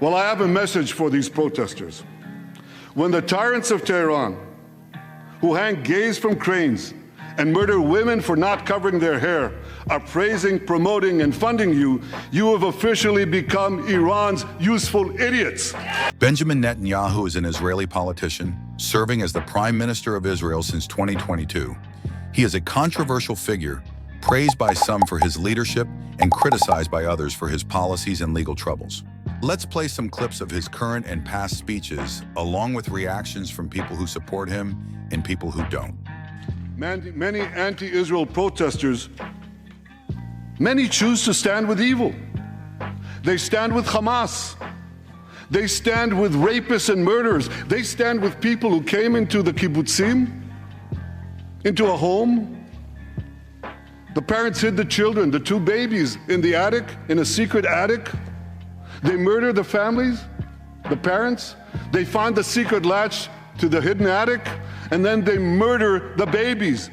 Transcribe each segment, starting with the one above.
Well, I have a message for these protesters. When the tyrants of Tehran, who hang gays from cranes and murder women for not covering their hair, are praising, promoting, and funding you, you have officially become Iran's useful idiots. Benjamin Netanyahu is an Israeli politician, serving as the Prime Minister of Israel since 2022. He is a controversial figure, praised by some for his leadership and criticized by others for his policies and legal troubles. Let's play some clips of his current and past speeches, along with reactions from people who support him and people who don't. Many anti-Israel protesters, many choose to stand with evil. They stand with Hamas. They stand with rapists and murderers. They stand with people who came into the kibbutzim, into a home. The parents hid the children, the two babies, in the attic, in a secret attic. They murder the families, the parents. They find the secret latch to the hidden attic, and then they murder the babies.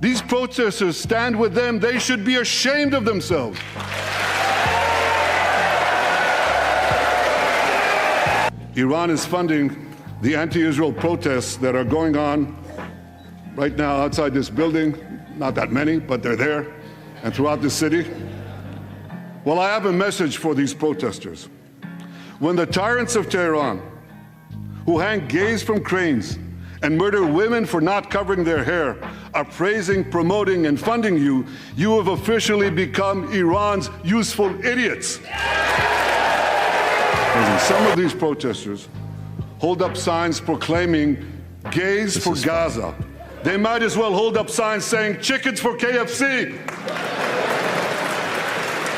These protesters stand with them. They should be ashamed of themselves. Iran is funding the anti-Israel protests that are going on right now outside this building. Not that many, but they're there, and throughout the city. Well, I have a message for these protesters. When the tyrants of Tehran, who hang gays from cranes and murder women for not covering their hair, are praising, promoting, and funding you, you have officially become Iran's useful idiots. Some of these protesters hold up signs proclaiming gays for Gaza. They might as well hold up signs saying chickens for KFC.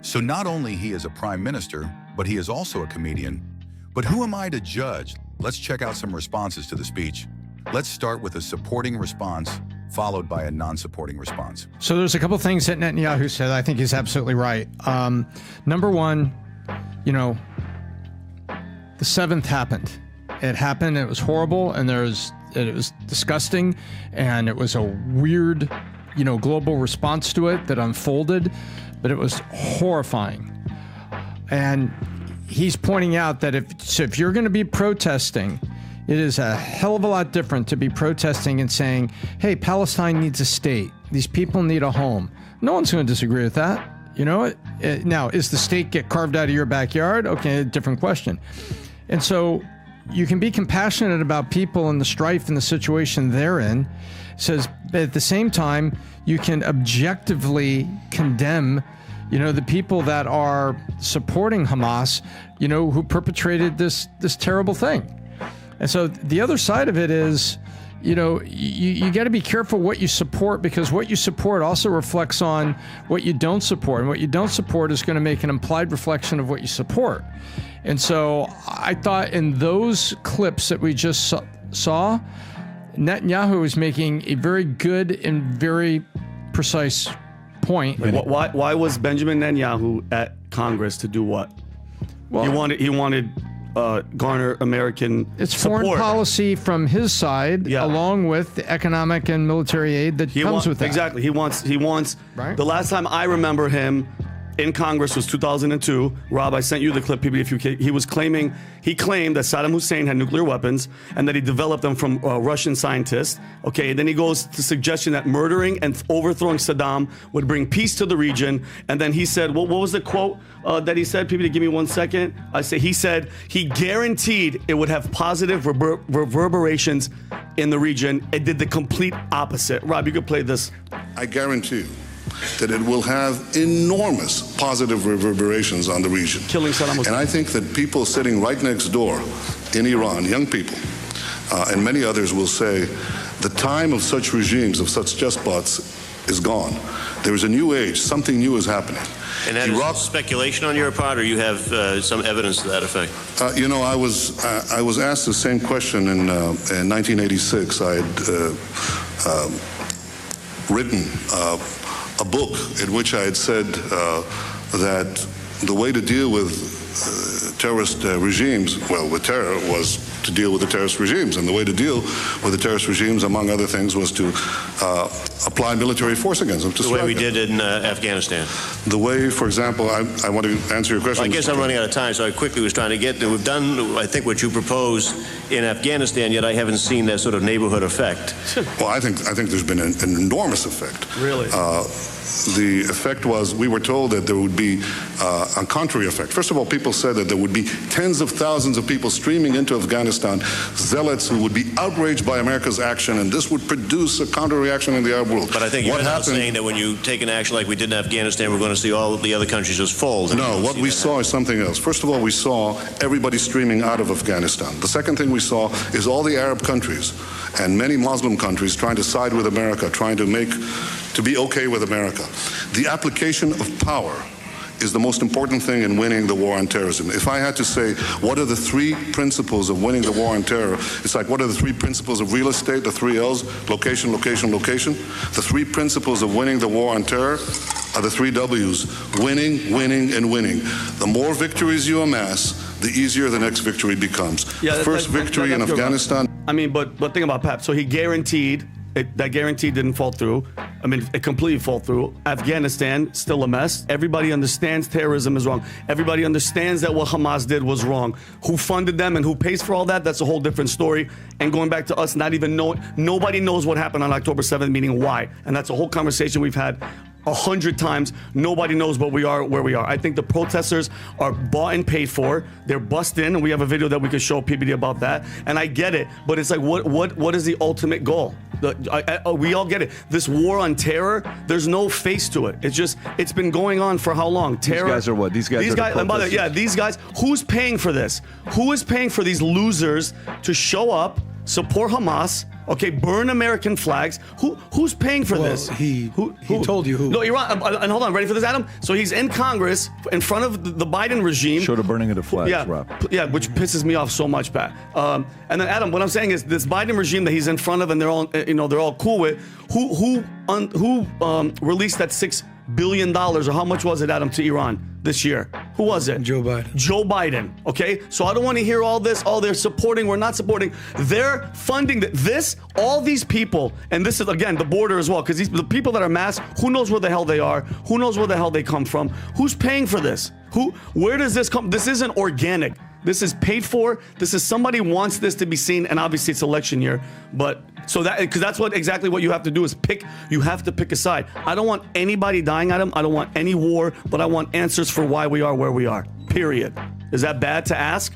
So not only he is a prime minister, but he is also a comedian. But who am I to judge? Let's check out some responses to the speech. Let's start with a supporting response, followed by a non-supporting response. So there's a couple things that Netanyahu said I think he's absolutely right. Number one, the 7th happened. It happened, it was horrible, and it was disgusting, and it was a weird, global response to it that unfolded, but it was horrifying. And he's pointing out that if you're going to be protesting, it is a hell of a lot different to be protesting and saying, hey, Palestine needs a state. These people need a home. No one's going to disagree with that. Now, is the state get carved out of your backyard? Okay, different question. And so you can be compassionate about people and the strife and the situation they're in. Says, but at the same time, you can objectively condemn, the people that are supporting Hamas, who perpetrated this terrible thing. And so the other side of it is, you got to be careful what you support, because what you support also reflects on what you don't support. And what you don't support is going to make an implied reflection of what you support. And so I thought in those clips that we just saw, Netanyahu was making a very good and very precise point. Why was Benjamin Netanyahu at Congress to do what? Well, he wanted garner American support. Foreign policy from his side, along with the economic and military aid that comes with that. Exactly. He wants. Right. The last time I remember him in Congress was 2002. Rob, I sent you the clip. He claimed that Saddam Hussein had nuclear weapons and that he developed them from Russian scientists. Okay, and then he goes to suggestion that murdering and overthrowing Saddam would bring peace to the region. And then he said, what was the quote that he said? People, give me 1 second. He said he guaranteed it would have positive reverberations in the region. It did the complete opposite. Rob, you could play this. I guarantee you that it will have enormous positive reverberations on the region. Killing Saddam Hussein. And I think that people sitting right next door in Iran, young people, and many others will say, the time of such regimes, of such despots, is gone. There is a new age. Something new is happening. And that is speculation on your part, or you have some evidence to that effect? I was asked the same question in 1986. I had written a book in which I had said that the way to deal with terrorist regimes, well, with terror, was to deal with the terrorist regimes. And the way to deal with the terrorist regimes, among other things, was to apply military force against them. The way we did in Afghanistan. The way, for example, I want to answer your question. Well, I guess I'm running out of time, so I quickly was trying to get there. We've done, I think, what you propose in Afghanistan, yet I haven't seen that sort of neighborhood effect. Well, I think there's been an enormous effect. Really? The effect was, we were told that there would be a contrary effect. First of all, people said that there would be tens of thousands of people streaming into Afghanistan, zealots who would be outraged by America's action, and this would produce a counter-reaction in the Arab world. But I think you're now saying that when you take an action like we did in Afghanistan, we're going to see all the other countries just fold. No, what we saw is something else. First of all, we saw everybody streaming out of Afghanistan. The second thing we saw is all the Arab countries and many Muslim countries trying to side with America, trying to be okay with America. The application of power is the most important thing in winning the war on terrorism. If I had to say, what are the three principles of winning the war on terror? It's like, what are the three principles of real estate, the three L's, location, location, location? The three principles of winning the war on terror are the three W's, winning, winning, and winning. The more victories you amass, the easier the next victory becomes. Yeah, the first victory in Afghanistan. I mean, but think about Pep. So he guaranteed, that guarantee didn't fall through. I mean, it completely fell through. Afghanistan, still a mess. Everybody understands terrorism is wrong. Everybody understands that what Hamas did was wrong. Who funded them and who pays for all that, that's a whole different story. And going back to us not even knowing, nobody knows what happened on October 7th, meaning why. And that's a whole conversation we've had 100 times. Nobody knows but we are where we are. I think the protesters are bought and paid for. They're bussed in, and we have a video that we could show PBD about that. And I get it, but it's like, what is the ultimate goal? We all get it. This war on terror, there's no face to it. It's been going on for how long? Terror. These guys are what? These guys are the and by the way, protesters. yeah, these guys. Who's paying for this? Who is paying for these losers to show up, support Hamas? Okay, burn American flags. Who's paying for this? He told you who. No, Iran. And hold on, ready for this, Adam? So he's in Congress in front of the Biden regime. Showed a burning of the flags, Yeah, Rob. yeah, which pisses me off so much, Pat. And then Adam, what I'm saying is this Biden regime that he's in front of, and they're all cool with. Who released that $6 billion, or how much was it, Adam, to Iran this year? Who was it? Joe Biden. Joe Biden. Okay, so I don't want to hear all this. Oh, they're supporting. We're not supporting. They're funding this. All these people, and this is again the border as well, because the people that are masked, who knows where the hell they are? Who knows where the hell they come from? Who's paying for this? Where does this come? This isn't organic. This is paid for. This is somebody wants this to be seen, and obviously it's election year. But so that, because that's exactly what you have to do is pick. You have to pick a side. I don't want anybody dying, Adam. I don't want any war, but I want answers for why we are where we are. Period. Is that bad to ask?